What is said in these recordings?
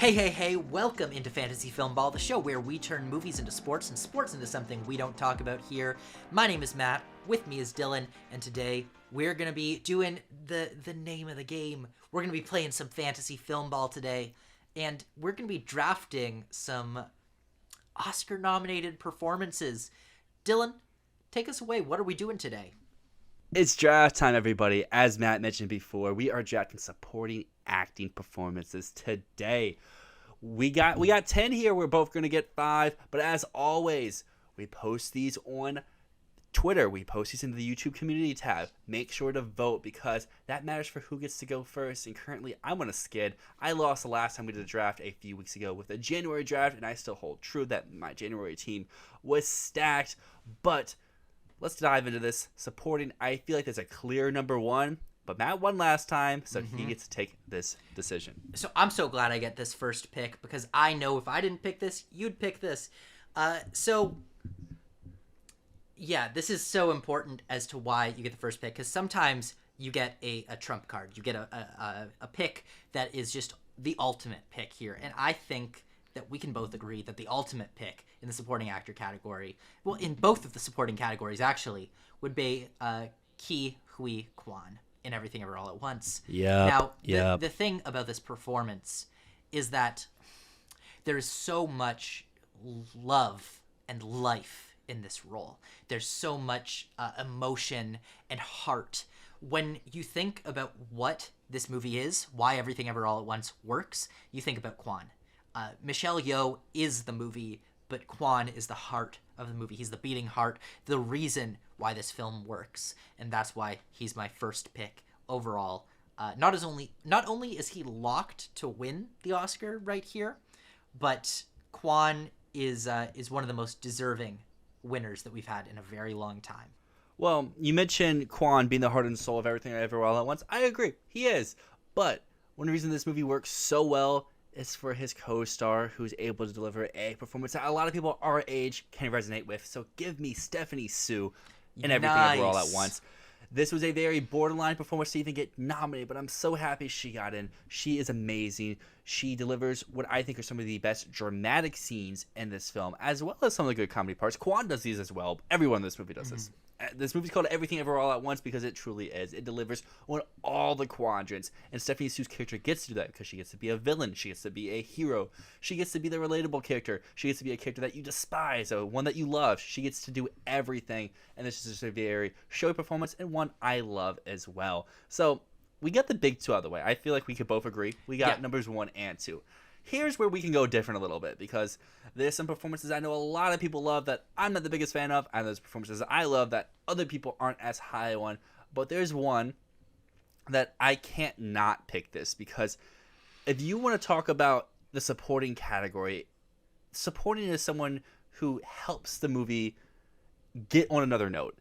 Hey, welcome into Fantasy Filmball, the show where we turn movies into sports and sports into something we don't talk about here. My name is Matt, with me is Dylan, and today we're going to be doing the name of the game. We're going to be playing some Fantasy Filmball today, and we're going to be drafting some Oscar-nominated performances. Dylan, take us away. What are we doing today? It's draft time, everybody. As Matt mentioned before, we are drafting supporting acting performances today. We got 10 here. We're both going to get 5. But as always, we post these on Twitter. We post these in the YouTube community tab. Make sure to vote because that matters for who gets to go first. And currently, I'm on a skid. I lost the last time we did a draft a few weeks ago with a January draft, and I still hold true that my January team was stacked. But let's dive into this. Supporting, I feel like there's a clear number one, but Matt won last time, so he gets to take this decision. So I'm so glad I get this first pick because I know if I didn't pick this, you'd pick this. Yeah, this is so important as to why you get the first pick because sometimes you get a trump card. You get a pick that is just the ultimate pick here, and I think that we can both agree that the ultimate pick in the supporting actor category, well, in both of the supporting categories actually, would be Ke Huy Quan in Everything Ever All at Once. Yeah. Now, the thing about this performance is that there is so much love and life in this role. There's so much emotion and heart. When you think about what this movie is, why Everything Ever All at Once works, you think about Quan. Michelle Yeoh is the movie, but Quan is the heart of the movie. He's the beating heart, the reason why this film works, and that's why he's my first pick overall. Not only is he locked to win the Oscar right here, but Quan is one of the most deserving winners that we've had in a very long time. Well, you mentioned Quan being the heart and soul of Everything Ever All at Once. I agree, he is. But one reason this movie works so well is for his co-star, who's able to deliver a performance that a lot of people our age can resonate with. So give me Stephanie Sue in Everything Ever All at Once. This was a very borderline performance to even get nominated, but I'm so happy she got in. She is amazing. She delivers what I think are some of the best dramatic scenes in this film, as well as some of the good comedy parts. Quan does these as well. Everyone in this movie does this. This movie's called Everything Ever All at Once because it truly is. It delivers on all the quadrants. And Stephanie Sue's character gets to do that because she gets to be a villain. She gets to be a hero. She gets to be the relatable character. She gets to be a character that you despise, or one that you love. She gets to do everything. And this is just a very showy performance and one I love as well. So we got the big two out of the way. I feel like we could both agree. We got numbers 1 and 2. Here's where we can go different a little bit because there's some performances I know a lot of people love that I'm not the biggest fan of, and there's performances I love that other people aren't as high on. But there's one that I can't not pick this because if you want to talk about the supporting category, supporting is someone who helps the movie get on another note.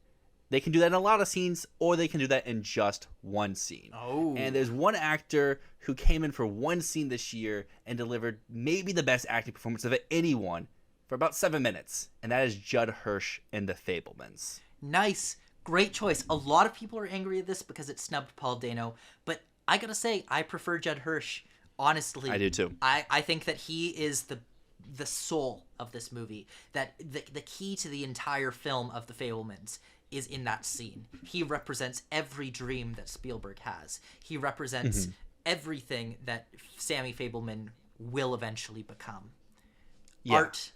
They can do that in a lot of scenes, or they can do that in just one scene. Oh. And there's one actor who came in for one scene this year and delivered maybe the best acting performance of anyone for about 7 minutes. And that is Judd Hirsch in The Fabelmans. Nice. Great choice. A lot of people are angry at this because it snubbed Paul Dano, but I gotta say, I prefer Judd Hirsch. Honestly. I do too. I think that he is the soul of this movie. That the key to the entire film of The Fabelmans is in that scene. He represents every dream that Spielberg has. He represents everything that Sammy Fabelman will eventually become. Yeah. Art,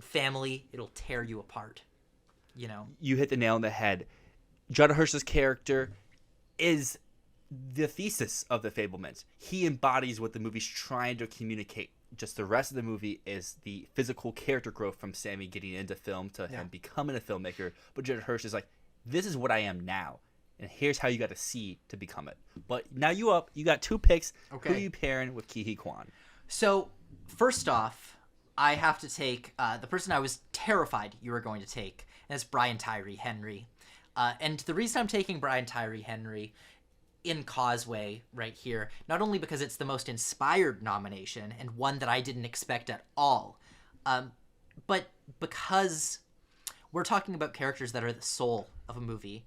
family, it'll tear you apart. You know? You hit the nail on the head. Judd Hirsch's character is the thesis of The Fabelmans. He embodies what the movie's trying to communicate. Just the rest of the movie is the physical character growth from Sammy getting into film to him becoming a filmmaker. But Judd Hirsch is like, this is what I am now, and here's how you got to see to become it. But now you got 2 picks. Okay. Who are you pairing with Ke Huy Quan? So first off, I have to take the person I was terrified you were going to take, and it's Brian Tyree Henry. And the reason I'm taking Brian Tyree Henry in Causeway right here, not only because it's the most inspired nomination and one that I didn't expect at all, but because we're talking about characters that are the soul of a movie.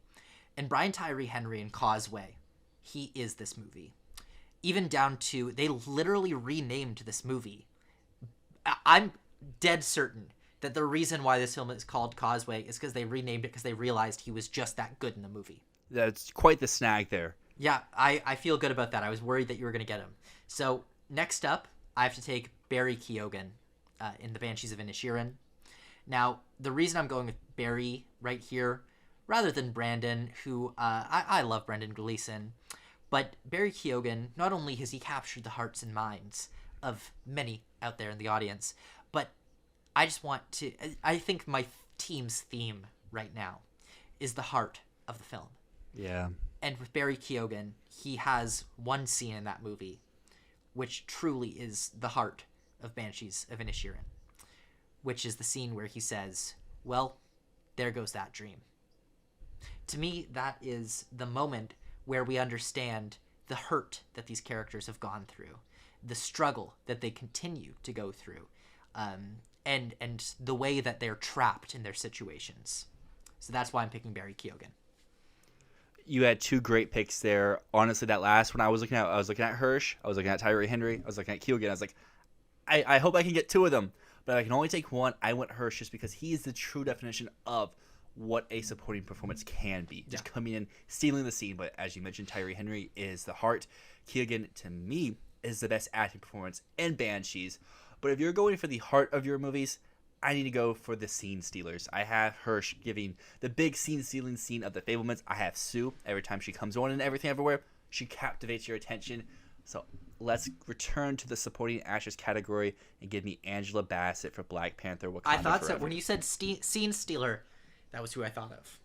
And Brian Tyree Henry in Causeway, he is this movie. even down to they literally renamed this movie. I'm dead certain that the reason why this film is called Causeway is because they renamed it because they realized he was just that good in the movie. That's quite the snag there. Yeah, I feel good about that. I was worried that you were going to get him. So next up, I have to take Barry Keoghan in The Banshees of Inisherin. Now, the reason I'm going with Barry right here, rather than Brandon, who I love Brendan Gleeson, but Barry Keoghan, not only has he captured the hearts and minds of many out there in the audience, but I think my team's theme right now is the heart of the film. Yeah. And with Barry Keoghan, he has one scene in that movie which truly is the heart of Banshees of Inisherin, which is the scene where he says, well, there goes that dream. To me, that is the moment where we understand the hurt that these characters have gone through, the struggle that they continue to go through, and the way that they're trapped in their situations. So that's why I'm picking Barry Keoghan. You had two great picks there. Honestly, that last one I was looking at Hirsch, I was looking at Tyree Henry, I was looking at Keoghan. I was like, I hope I can get two of them, but I can only take one. I went Hirsch just because he is the true definition of what a supporting performance can be. Just coming in, stealing the scene. But as you mentioned, Tyree Henry is the heart. Keoghan, to me, is the best acting performance in Banshees. But if you're going for the heart of your movies, I need to go for the scene stealers. I have Hirsch giving the big scene-stealing scene of The Fablemans. I have Sue. Every time she comes on in Everything Everywhere, she captivates your attention. So let's return to the supporting actress category and give me Angela Bassett for Black Panther Wakanda I thought Forever. so. When you said scene stealer, that was who I thought of.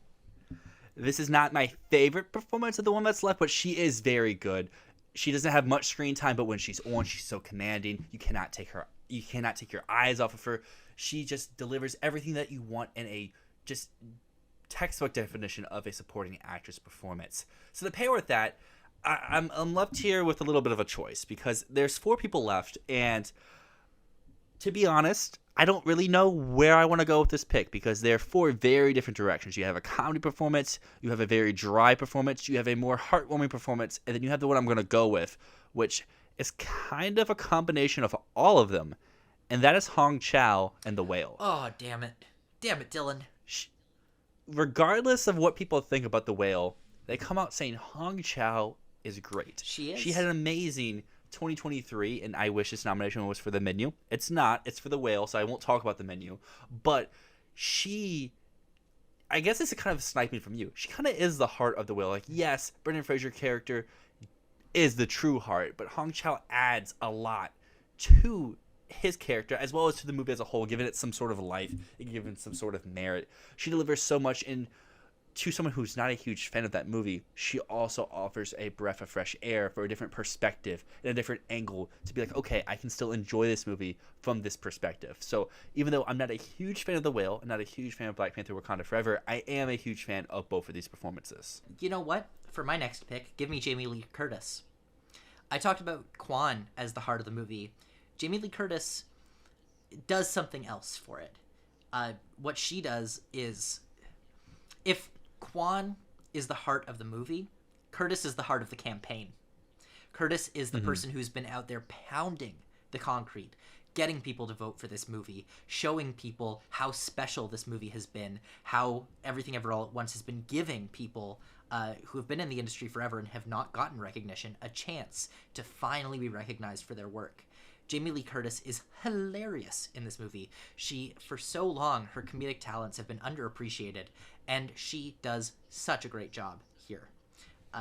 This is not my favorite performance of the one that's left, but she is very good. She doesn't have much screen time, but when she's on, she's so commanding. You cannot take your eyes off of her. She just delivers everything that you want in a just textbook definition of a supporting actress performance. So to pair with that, I'm left here with a little bit of a choice because there's 4 people left, and to be honest, I don't really know where I want to go with this pick because they're 4 very different directions. You have a comedy performance, you have a very dry performance, you have a more heartwarming performance, and then you have the one I'm going to go with, which is kind of a combination of all of them, and that is Hong Chow and The Whale. Oh, damn it. Damn it, Dylan. Regardless of what people think about The Whale, they come out saying Hong Chow is great. She is. She had an amazing 2023, and I wish this nomination was for The Menu. It's not. It's for The Whale, so I won't talk about The Menu. But I guess it's a kind of sniping from you. She kind of is the heart of The Whale. Like, yes, Brendan Fraser character is the true heart, but Hong Chow adds a lot to his character as well as to the movie as a whole, giving it some sort of life and giving it some sort of merit. She delivers so much to someone who's not a huge fan of that movie. She also offers a breath of fresh air for a different perspective and a different angle to be like, okay, I can still enjoy this movie from this perspective. So even though I'm not a huge fan of The Whale and not a huge fan of Black Panther Wakanda Forever, I am a huge fan of both of these performances. You know what? For my next pick, give me Jamie Lee Curtis. I talked about Kwan as the heart of the movie. Jamie Lee Curtis does something else for it. What she does is, if Kwan is the heart of the movie, Curtis is the heart of the campaign. Curtis is the person who's been out there pounding the concrete, getting people to vote for this movie, showing people how special this movie has been, how Everything Ever All at Once has been giving people who have been in the industry forever and have not gotten recognition a chance to finally be recognized for their work. Jamie Lee Curtis is hilarious in this movie. For so long, her comedic talents have been underappreciated, and she does such a great job here.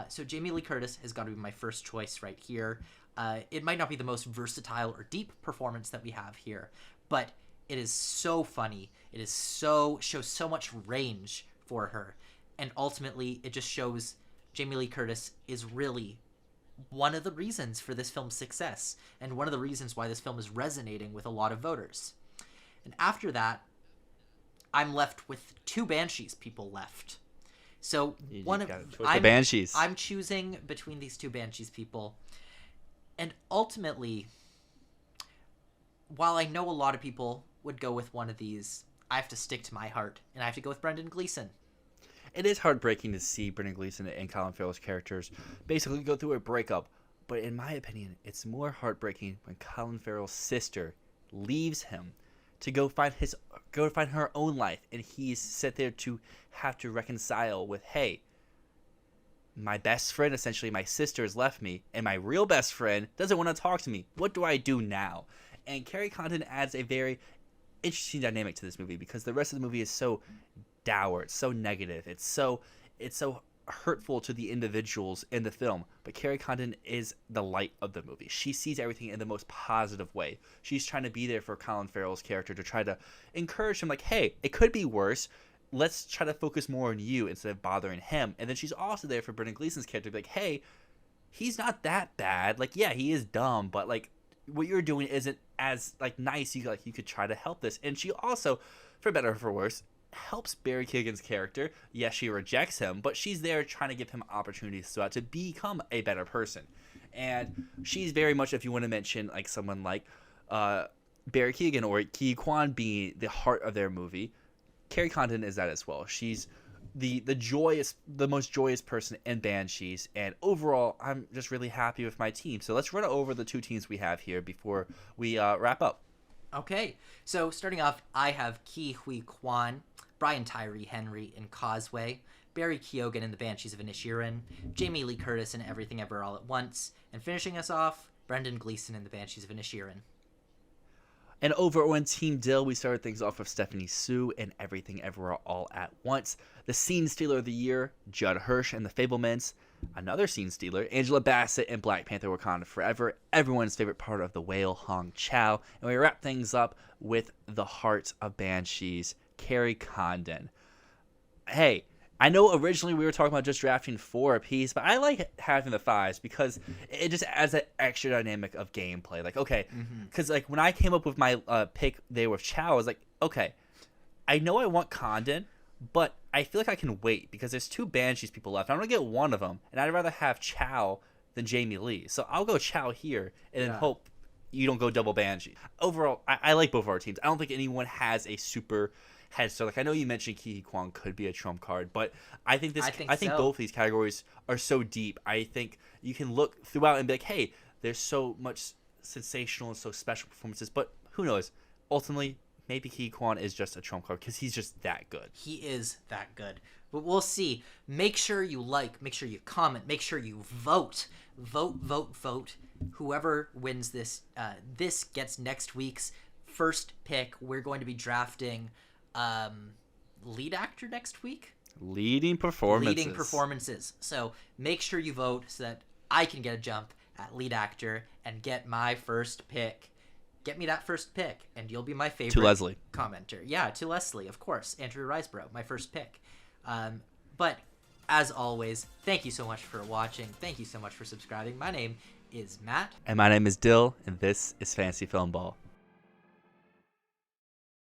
So Jamie Lee Curtis has got to be my first choice right here. It might not be the most versatile or deep performance that we have here, but it is so funny. It is shows so much range for her, and ultimately, it just shows Jamie Lee Curtis is really one of the reasons for this film's success, and one of the reasons why this film is resonating with a lot of voters. And after that, I'm left with 2 Banshees people left. So Banshees. I'm choosing between these 2 Banshees people, and ultimately, while I know a lot of people would go with one of these, I have to stick to my heart, and I have to go with Brendan Gleeson. It is heartbreaking to see Brendan Gleeson and Colin Farrell's characters basically go through a breakup, But in my opinion, it's more heartbreaking when Colin Farrell's sister leaves him to go find her own life, and he's sit there to have to reconcile with, hey, my best friend, essentially my sister, has left me, and my real best friend doesn't want to talk to me. What do I do now? And Kerry Condon adds a very interesting dynamic to this movie, because the rest of the movie is so dour, it's so negative, it's so hurtful to the individuals in the film. But Kerry Condon is the light of the movie. She sees everything in the most positive way. She's trying to be there for Colin Farrell's character to try to encourage him, like, hey, it could be worse. Let's try to focus more on you instead of bothering him. And then she's also there for Brendan Gleeson's character to be like, hey, he's not that bad. Like, yeah, he is dumb, but like what you're doing isn't as like nice. You could try to help this. And she also, for better or for worse, helps Barry Keoghan's character. Yes, she rejects him, but she's there trying to give him opportunities to become a better person. And she's very much, if you want to mention like someone like Barry Keoghan or Ki Kwan being the heart of their movie, Kerry Condon is that as well. She's the most joyous person in Banshees, and overall, I'm just really happy with my team. So let's run over the two teams we have here before we wrap up. Okay, so starting off, I have Ki Hui Kwan, Brian Tyree Henry in Causeway, Barry Keoghan in The Banshees of Inisherin, Jamie Lee Curtis in Everything Ever All at Once, and finishing us off, Brendan Gleeson in The Banshees of Inisherin. And over on Team Dyl, we started things off with Stephanie Sue in Everything Ever All at Once. The Scene Stealer of the Year, Judd Hirsch and The Fablemans. Another Scene Stealer, Angela Bassett in Black Panther Wakanda Forever. Everyone's favorite part of The Whale, Hong Chow. And we wrap things up with The Heart of Banshees, Kerry Condon. Hey, I know originally we were talking about just drafting 4 apiece, but I like having the 5s because it just adds that extra dynamic of gameplay. Like, okay, because like when I came up with my pick there with Chow, I was like, okay, I know I want Condon, but I feel like I can wait because there's 2 Banshees people left. I'm going to get one of them, and I'd rather have Chow than Jamie Lee. So I'll go Chow here and then hope you don't go double Banshee. Overall, I like both of our teams. I don't think anyone has a super head start. Like, I know you mentioned Ki Kwan could be a trump card, but I think both of these categories are so deep. I think you can look throughout and be like, hey, there's so much sensational and so special performances, but who knows? Ultimately, maybe Ki Kwan is just a trump card because he's just that good. He is that good. But we'll see. Make sure you like, make sure you comment, make sure you vote. Vote. Whoever wins this, this gets next week's first pick. We're going to be drafting lead actor next week. Leading performances. So make sure you vote so that I can get a jump at lead actor and get my first pick. Get me that first pick, and you'll be my favorite. To Leslie. Commenter. Yeah, to Leslie, of course. Andrew Riseborough, my first pick. But as always, thank you so much for watching. Thank you so much for subscribing. My name is Matt. And my name is Dyl, and this is Fantasy Filmball.